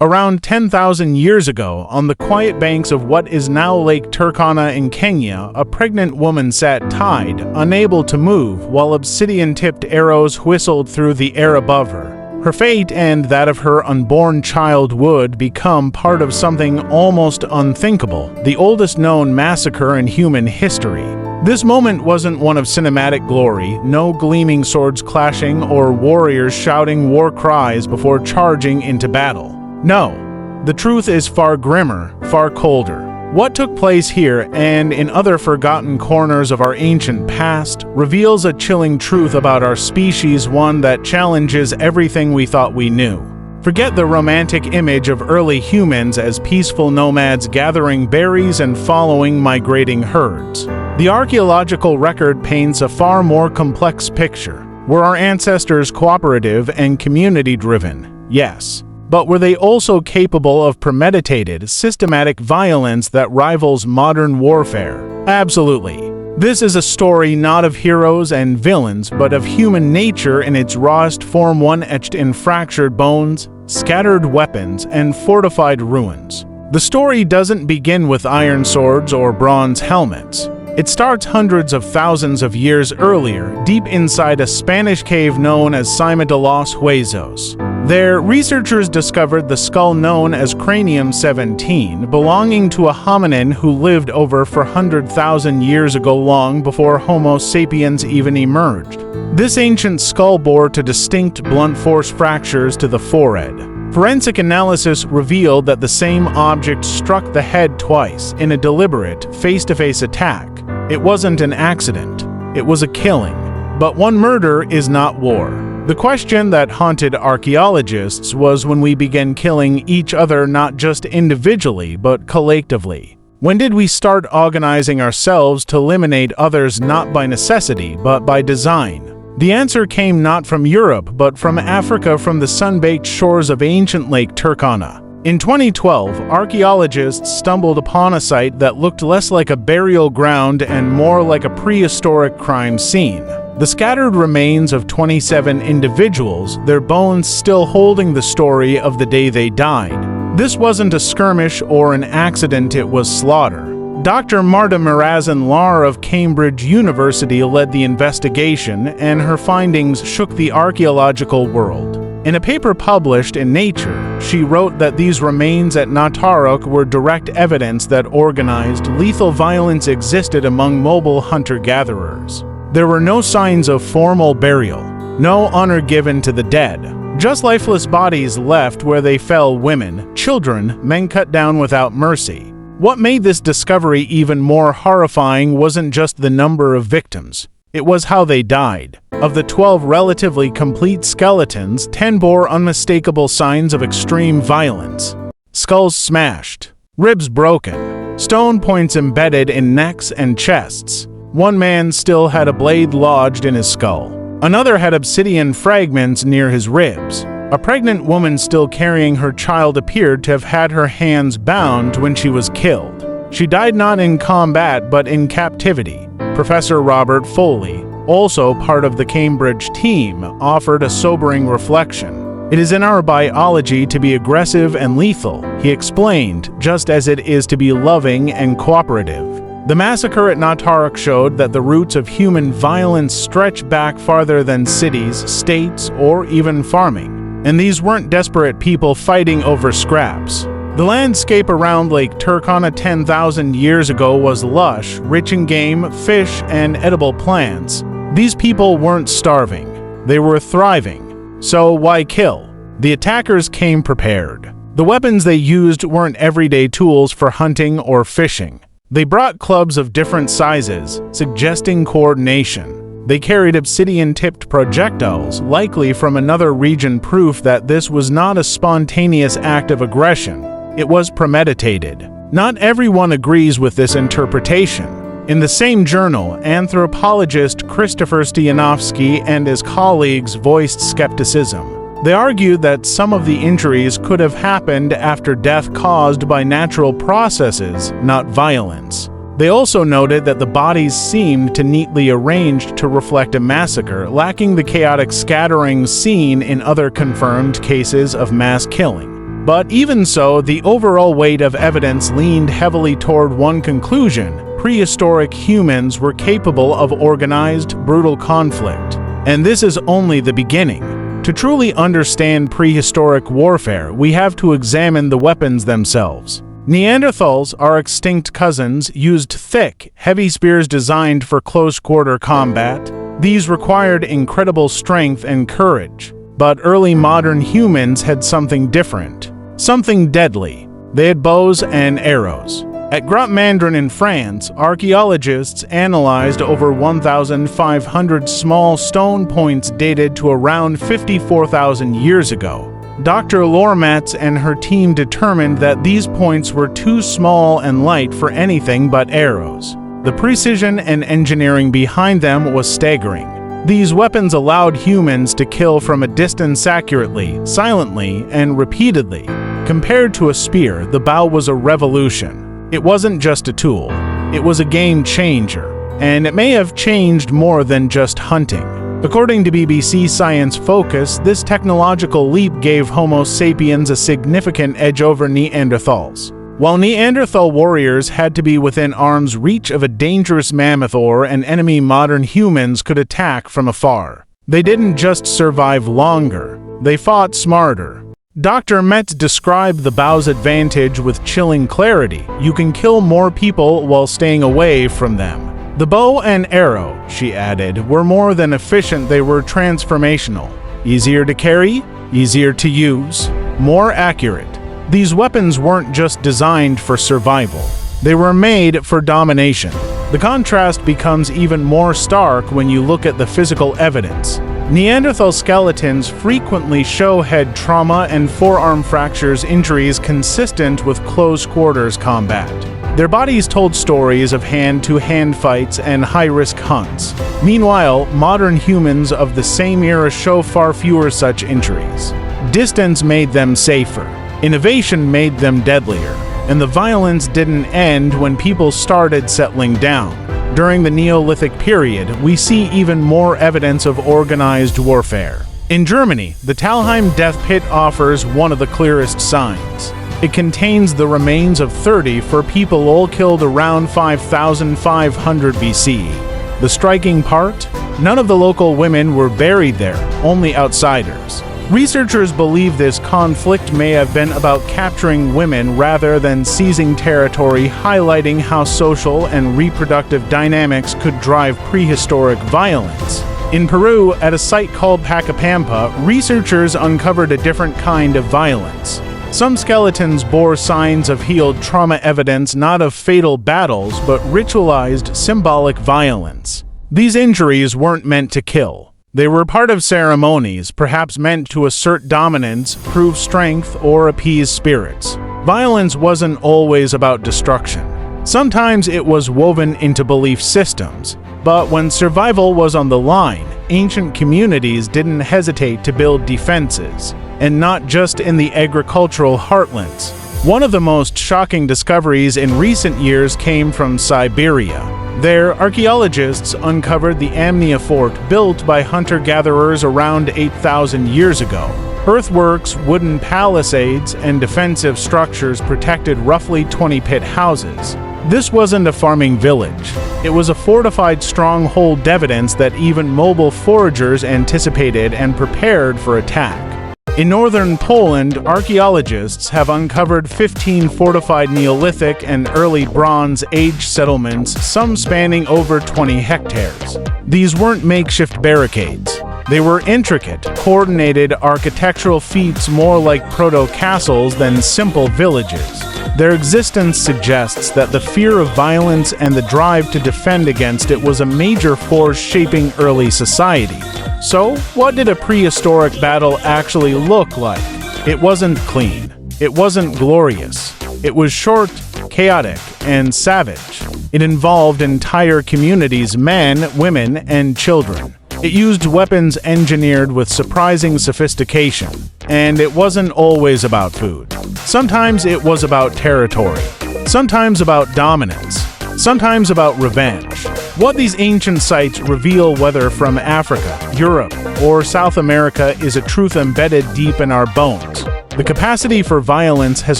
Around 10,000 years ago, on the quiet banks of what is now Lake Turkana in Kenya, a pregnant woman sat tied, unable to move, while obsidian-tipped arrows whistled through the air above her. Her fate and that of her unborn child would become part of something almost unthinkable, the oldest known massacre in human history. This moment wasn't one of cinematic glory, no gleaming swords clashing or warriors shouting war cries before charging into battle. No, the truth is far grimmer, far colder. What took place here and in other forgotten corners of our ancient past reveals a chilling truth about our species, one that challenges everything we thought we knew. Forget the romantic image of early humans as peaceful nomads gathering berries and following migrating herds. The archaeological record paints a far more complex picture. Were our ancestors cooperative and community-driven? Yes. But were they also capable of premeditated, systematic violence that rivals modern warfare? Absolutely. This is a story not of heroes and villains, but of human nature in its rawest form, one etched in fractured bones, scattered weapons, and fortified ruins. The story doesn't begin with iron swords or bronze helmets. It starts hundreds of thousands of years earlier, deep inside a Spanish cave known as Cima de los Huesos. There, researchers discovered the skull known as Cranium 17, belonging to a hominin who lived over 400,000 years ago, long before Homo sapiens even emerged. This ancient skull bore to distinct blunt force fractures to the forehead. Forensic analysis revealed that the same object struck the head twice in a deliberate, face-to-face attack. It wasn't an accident. It was a killing. But one murder is not war. The question that haunted archaeologists was when we began killing each other not just individually, but collectively. When did we start organizing ourselves to eliminate others not by necessity, but by design? The answer came not from Europe, but from Africa, from the sun-baked shores of ancient Lake Turkana. In 2012, archaeologists stumbled upon a site that looked less like a burial ground and more like a prehistoric crime scene. The scattered remains of 27 individuals, their bones still holding the story of the day they died. This wasn't a skirmish or an accident, it was slaughter. Dr. Marta Mirazan-Lar of Cambridge University led the investigation, and her findings shook the archaeological world. In a paper published in Nature, she wrote that these remains at Nataruk were direct evidence that organized, lethal violence existed among mobile hunter-gatherers. There were no signs of formal burial, no honor given to the dead, just lifeless bodies left where they fell, women, children, men cut down without mercy. What made this discovery even more horrifying wasn't just the number of victims, it was how they died. Of the 12 relatively complete skeletons, 10 bore unmistakable signs of extreme violence. Skulls smashed, ribs broken, stone points embedded in necks and chests. One man still had a blade lodged in his skull. Another had obsidian fragments near his ribs. A pregnant woman still carrying her child appeared to have had her hands bound when she was killed. She died not in combat but in captivity. Professor Robert Foley, also part of the Cambridge team, offered a sobering reflection. It is in our biology to be aggressive and lethal, he explained, just as it is to be loving and cooperative. The massacre at Nataruk showed that the roots of human violence stretch back farther than cities, states, or even farming. And these weren't desperate people fighting over scraps. The landscape around Lake Turkana 10,000 years ago was lush, rich in game, fish, and edible plants. These people weren't starving. They were thriving. So why kill? The attackers came prepared. The weapons they used weren't everyday tools for hunting or fishing. They brought clubs of different sizes, suggesting coordination. They carried obsidian-tipped projectiles, likely from another region, proof that this was not a spontaneous act of aggression. It was premeditated. Not everyone agrees with this interpretation. In the same journal, anthropologist Christopher Stoyanovsky and his colleagues voiced skepticism. They argued that some of the injuries could have happened after death caused by natural processes, not violence. They also noted that the bodies seemed to neatly arranged to reflect a massacre, lacking the chaotic scattering seen in other confirmed cases of mass killing. But even so, the overall weight of evidence leaned heavily toward one conclusion: prehistoric humans were capable of organized, brutal conflict. And this is only the beginning. To truly understand prehistoric warfare, we have to examine the weapons themselves. Neanderthals, our extinct cousins, used thick, heavy spears designed for close-quarter combat. These required incredible strength and courage. But early modern humans had something different, something deadly. They had bows and arrows. At Grotte-Mandrin in France, archaeologists analyzed over 1,500 small stone points dated to around 54,000 years ago. Dr. Lormatz and her team determined that these points were too small and light for anything but arrows. The precision and engineering behind them was staggering. These weapons allowed humans to kill from a distance accurately, silently, and repeatedly. Compared to a spear, the bow was a revolution. It wasn't just a tool, it was a game changer, and it may have changed more than just hunting. According to BBC Science Focus, this technological leap gave Homo sapiens a significant edge over Neanderthals. While Neanderthal warriors had to be within arm's reach of a dangerous mammoth or an enemy modern humans could attack from afar. They didn't just survive longer, they fought smarter. Dr. Metz described the bow's advantage with chilling clarity. You can kill more people while staying away from them. The bow and arrow, she added, were more than efficient, they were transformational. Easier to carry, easier to use, more accurate. These weapons weren't just designed for survival. They were made for domination. The contrast becomes even more stark when you look at the physical evidence. Neanderthal skeletons frequently show head trauma and forearm fractures, injuries consistent with close-quarters combat. Their bodies told stories of hand-to-hand fights and high-risk hunts. Meanwhile, modern humans of the same era show far fewer such injuries. Distance made them safer. Innovation made them deadlier. And the violence didn't end when people started settling down. During the Neolithic period, we see even more evidence of organized warfare. In Germany, the Talheim death pit offers one of the clearest signs. It contains the remains of 34 people all killed around 5,500 BCE. The striking part? None of the local women were buried there, only outsiders. Researchers believe this conflict may have been about capturing women rather than seizing territory, highlighting how social and reproductive dynamics could drive prehistoric violence. In Peru, at a site called Pacapampa, researchers uncovered a different kind of violence. Some skeletons bore signs of healed trauma, evidence not of fatal battles, but ritualized symbolic violence. These injuries weren't meant to kill. They were part of ceremonies, perhaps meant to assert dominance, prove strength, or appease spirits. Violence wasn't always about destruction. Sometimes it was woven into belief systems. But when survival was on the line, ancient communities didn't hesitate to build defenses, and not just in the agricultural heartlands. One of the most shocking discoveries in recent years came from Siberia. There, archaeologists uncovered the Amnia fort built by hunter-gatherers around 8,000 years ago. Earthworks, wooden palisades, and defensive structures protected roughly 20 pit houses. This wasn't a farming village. It was a fortified stronghold, evidence that even mobile foragers anticipated and prepared for attack. In northern Poland, archaeologists have uncovered 15 fortified Neolithic and early Bronze Age settlements, some spanning over 20 hectares. These weren't makeshift barricades. They were intricate, coordinated architectural feats, more like proto-castles than simple villages. Their existence suggests that the fear of violence and the drive to defend against it was a major force shaping early society. So, what did a prehistoric battle actually look like? It wasn't clean. It wasn't glorious. It was short, chaotic, and savage. It involved entire communities, men, women, and children. It used weapons engineered with surprising sophistication. And it wasn't always about food. Sometimes it was about territory. Sometimes about dominance. Sometimes about revenge. What these ancient sites reveal, whether from Africa, Europe, or South America, is a truth embedded deep in our bones. The capacity for violence has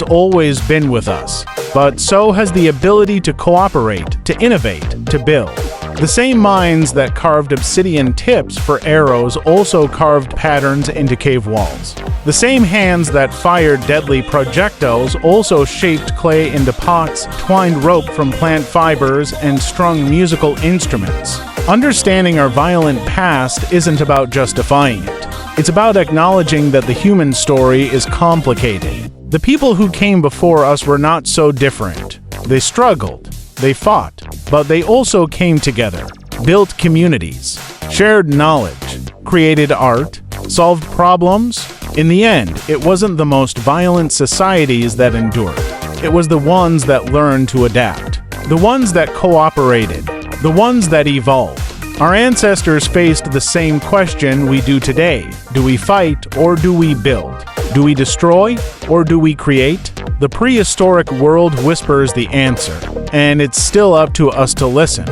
always been with us, but so has the ability to cooperate, to innovate, to build. The same minds that carved obsidian tips for arrows also carved patterns into cave walls. The same hands that fired deadly projectiles also shaped clay into pots, twined rope from plant fibers, and strung musical instruments. Understanding our violent past isn't about justifying it. It's about acknowledging that the human story is complicated. The people who came before us were not so different. They struggled, they fought, but they also came together, built communities, shared knowledge, created art, solved problems. In the end, it wasn't the most violent societies that endured. It was the ones that learned to adapt, the ones that cooperated, the ones that evolved. Our ancestors faced the same question we do today. Do we fight or do we build? Do we destroy or do we create? The prehistoric world whispers the answer, and it's still up to us to listen.